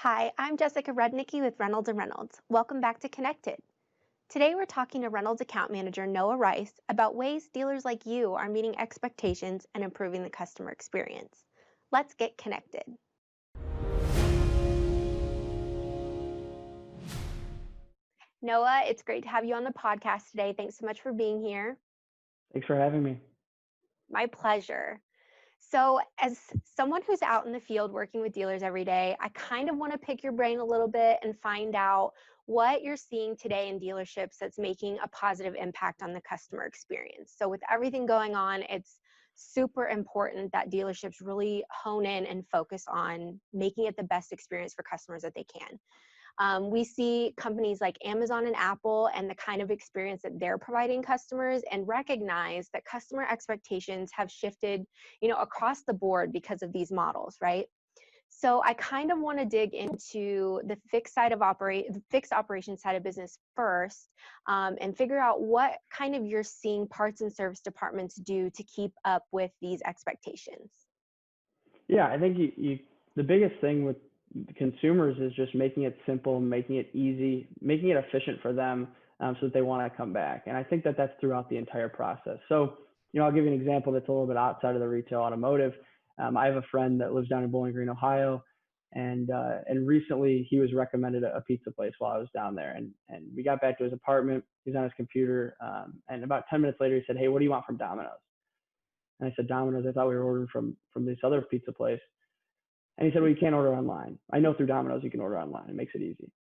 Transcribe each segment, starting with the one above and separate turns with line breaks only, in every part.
Hi, I'm Jessica Rudnicki with Reynolds and Reynolds. Welcome back to Connected. Today we're talking to Reynolds account manager Noah Rice about ways dealers like you are meeting expectations and improving the customer experience. Let's get connected. Noah, it's great to have you on the podcast today. Thanks so much for being here.
Thanks for having me.
My pleasure. So, as someone who's out in the field working with dealers every day, I kind of want to pick your brain a little bit and find out what you're seeing today in dealerships that's making a positive impact on the customer experience. So, with everything going on, it's super important that dealerships really hone in and focus on making it the best experience for customers that they can. We see companies like Amazon and Apple and the kind of experience that they're providing customers and recognize that customer expectations have shifted, across the board because of these models, right? So I kind of want to dig into the fixed operation side of business first, and figure out what kind of you're seeing parts and service departments do to keep up with these expectations.
Yeah, I think the biggest thing with the consumers is just making it simple, making it easy, making it efficient for them, so that they want to come back. And I think that that's throughout the entire process. So, I'll give you an example that's a little bit outside of the retail automotive. I have a friend that lives down in Bowling Green, Ohio, and recently he was recommended a pizza place while I was down there. And we got back to his apartment. He's on his computer, and about 10 minutes later, he said, "Hey, what do you want from Domino's?" And I said, "Domino's? I thought we were ordering from this other pizza place." And he said, "Well, you can't order online. I know through Domino's you can order online. It makes it easy."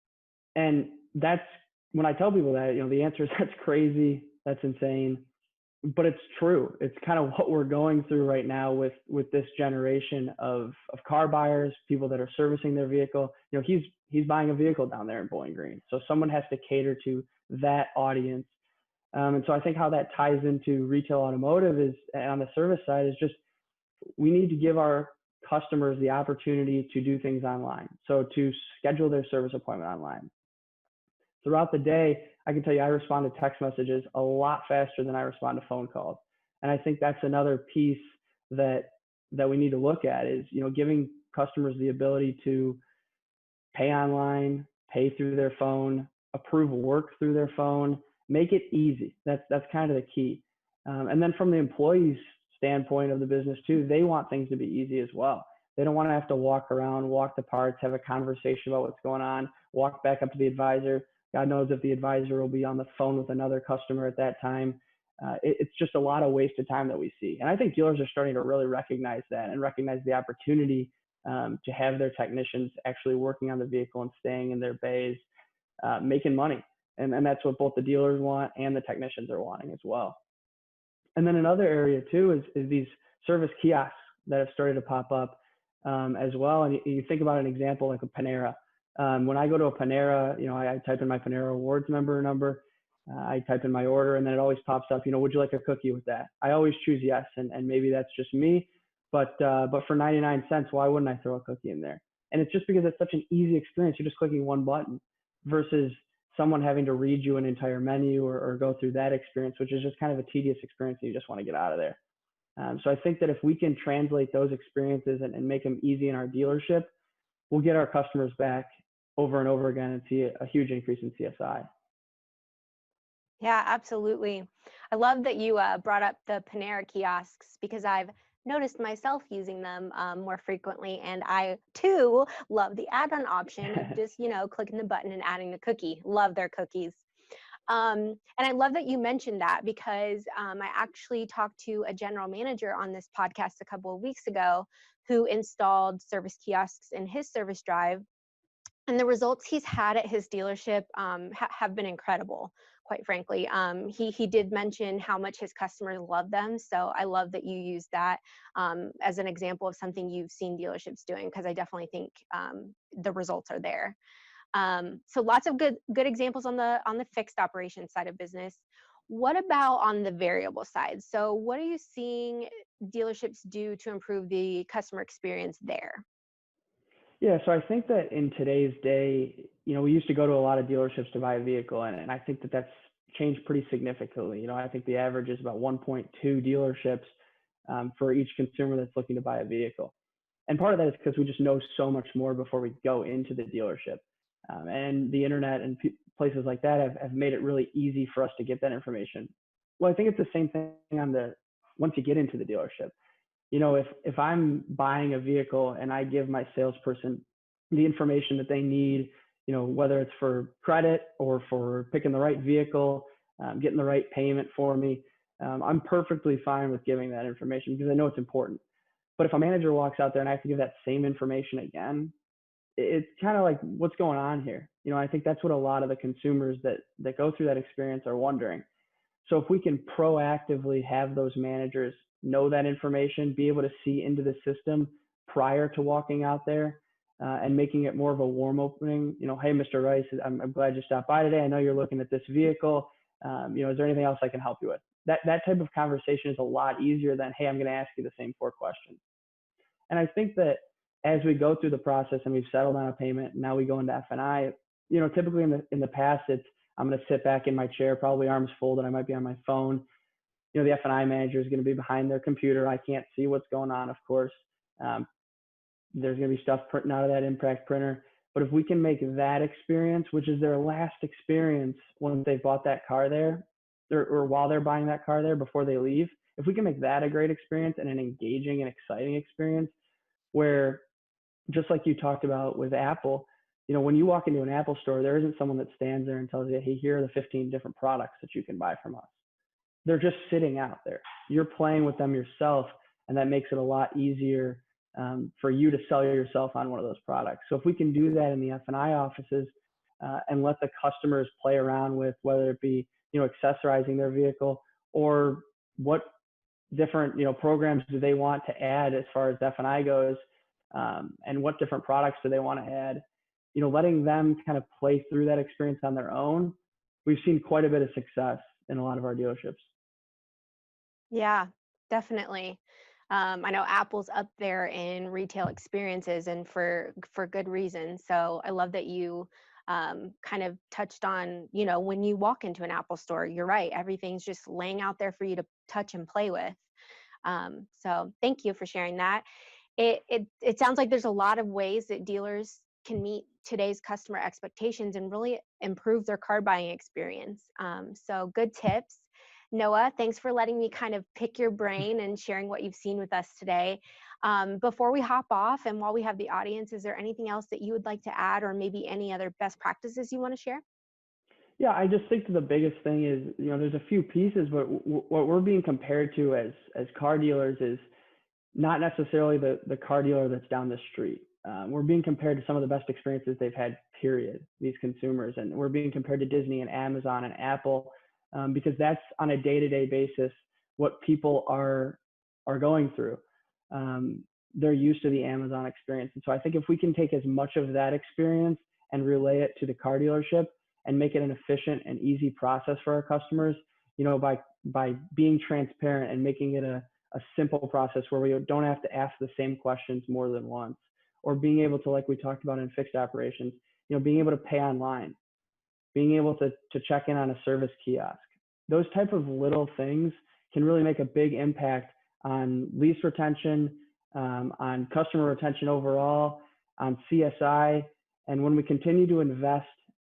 And that's when I tell people that, the answer is that's crazy, that's insane, but it's true. It's kind of what we're going through right now with this generation of car buyers, people that are servicing their vehicle. He's buying a vehicle down there in Bowling Green, so someone has to cater to that audience. And so I think how that ties into retail automotive is, and on the service side, is just we need to give our customers the opportunity to do things online. So to schedule their service appointment online. Throughout the day, I can tell you I respond to text messages a lot faster than I respond to phone calls. And I think that's another piece that we need to look at is, giving customers the ability to pay online, pay through their phone, approve work through their phone, make it easy. That's kind of the key. And then from the employees standpoint of the business too, they want things to be easy as well. They don't want to have to walk around, walk the parts, have a conversation about what's going on, walk back up to the advisor. God knows if the advisor will be on the phone with another customer at that time. It's just a lot of wasted time that we see. And I think dealers are starting to really recognize that and recognize the opportunity to have their technicians actually working on the vehicle and staying in their bays, making money. And that's what both the dealers want and the technicians are wanting as well. And then another area too is these service kiosks that have started to pop up as well. And you think about an example like a Panera. When I go to a Panera, I type in my Panera Rewards member number, I type in my order, and then it always pops up, would you like a cookie with that? I always choose yes, and maybe that's just me, but for 99 cents, why wouldn't I throw a cookie in there? And it's just because it's such an easy experience. You're just clicking one button versus someone having to read you an entire menu or go through that experience, which is just kind of a tedious experience and you just want to get out of there. So I think that if we can translate those experiences and make them easy in our dealership, we'll get our customers back over and over again and see a huge increase in CSI.
Yeah, absolutely. I love that you brought up the Panera kiosks because I've noticed myself using them more frequently. And I too love the add-on option of just, clicking the button and adding the cookie. Love their cookies. And I love that you mentioned that because I actually talked to a general manager on this podcast a couple of weeks ago who installed service kiosks in his service drive. And the results he's had at his dealership have been incredible, quite frankly. He did mention how much his customers love them. So I love that you use that as an example of something you've seen dealerships doing, because I definitely think the results are there. So lots of good examples on the fixed operation side of business. What about on the variable side? So what are you seeing dealerships do to improve the customer experience there?
Yeah, so I think that in today's day, we used to go to a lot of dealerships to buy a vehicle, and I think that that's changed pretty significantly. I think the average is about 1.2 dealerships for each consumer that's looking to buy a vehicle. And part of that is because we just know so much more before we go into the dealership. And the internet and places like that have made it really easy for us to get that information. Well, I think it's the same thing on the once you get into the dealership. If I'm buying a vehicle and I give my salesperson the information that they need, whether it's for credit or for picking the right vehicle, getting the right payment for me, I'm perfectly fine with giving that information because I know it's important. But if a manager walks out there and I have to give that same information again, it's kind of like, what's going on here? I think that's what a lot of the consumers that go through that experience are wondering. So if we can proactively have those managers know that information, be able to see into the system prior to walking out there, and making it more of a warm opening, hey, Mr. Rice, I'm glad you stopped by today. I know you're looking at this vehicle. Is there anything else I can help you with? That type of conversation is a lot easier than, hey, I'm going to ask you the same 4 questions. And I think that as we go through the process and we've settled on a payment, and now we go into F&I, typically in the past, it's I'm going to sit back in my chair, probably arms folded. I might be on my phone. The F&I manager is going to be behind their computer. I can't see what's going on, of course. There's going to be stuff printing out of that impact printer. But if we can make that experience, which is their last experience once they've bought that car there, or while they're buying that car there before they leave, if we can make that a great experience and an engaging and exciting experience, where just like you talked about with Apple, when you walk into an Apple store, there isn't someone that stands there and tells you, hey, here are the 15 different products that you can buy from us. They're just sitting out there. You're playing with them yourself, and that makes it a lot easier for you to sell yourself on one of those products. So if we can do that in the F&I offices, and let the customers play around with whether it be accessorizing their vehicle or what different programs do they want to add as far as F&I goes, and what different products do they want to add, letting them kind of play through that experience on their own, we've seen quite a bit of success in a lot of our dealerships.
Yeah, definitely. I know Apple's up there in retail experiences, and for good reason. So I love that you kind of touched on, when you walk into an Apple store, you're right, everything's just laying out there for you to touch and play with. So thank you for sharing that. It sounds like there's a lot of ways that dealers can meet today's customer expectations and really improve their car buying experience. So good tips. Noah, thanks for letting me kind of pick your brain and sharing what you've seen with us today. Before we hop off and while we have the audience, is there anything else that you would like to add, or maybe any other best practices you want to share?
Yeah, I just think the biggest thing is, there's a few pieces, but what we're being compared to as car dealers is not necessarily the car dealer that's down the street. We're being compared to some of the best experiences they've had, period, these consumers. And we're being compared to Disney and Amazon and Apple, because that's on a day-to-day basis what people are going through. They're used to the Amazon experience. And so I think if we can take as much of that experience and relay it to the car dealership and make it an efficient and easy process for our customers, by being transparent and making it a simple process where we don't have to ask the same questions more than once, or being able to, like we talked about in fixed operations, being able to pay online, being able to check in on a service kiosk. Those type of little things can really make a big impact on lease retention, on customer retention overall, on CSI. And when we continue to invest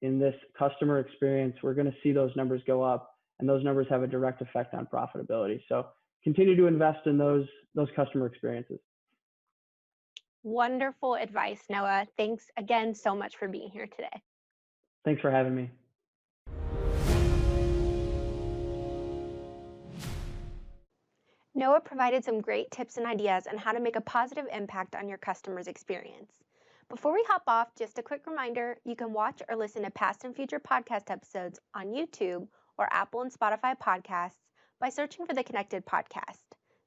in this customer experience, we're going to see those numbers go up, and those numbers have a direct effect on profitability. So continue to invest in those customer experiences.
Wonderful advice, Noah. Thanks again so much for being here today.
Thanks for having me.
Noah provided some great tips and ideas on how to make a positive impact on your customer's experience. Before we hop off, just a quick reminder, you can watch or listen to past and future podcast episodes on YouTube or Apple and Spotify podcasts by searching for the Connected Podcast.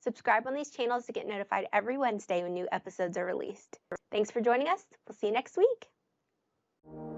Subscribe on these channels to get notified every Wednesday when new episodes are released. Thanks for joining us. We'll see you next week.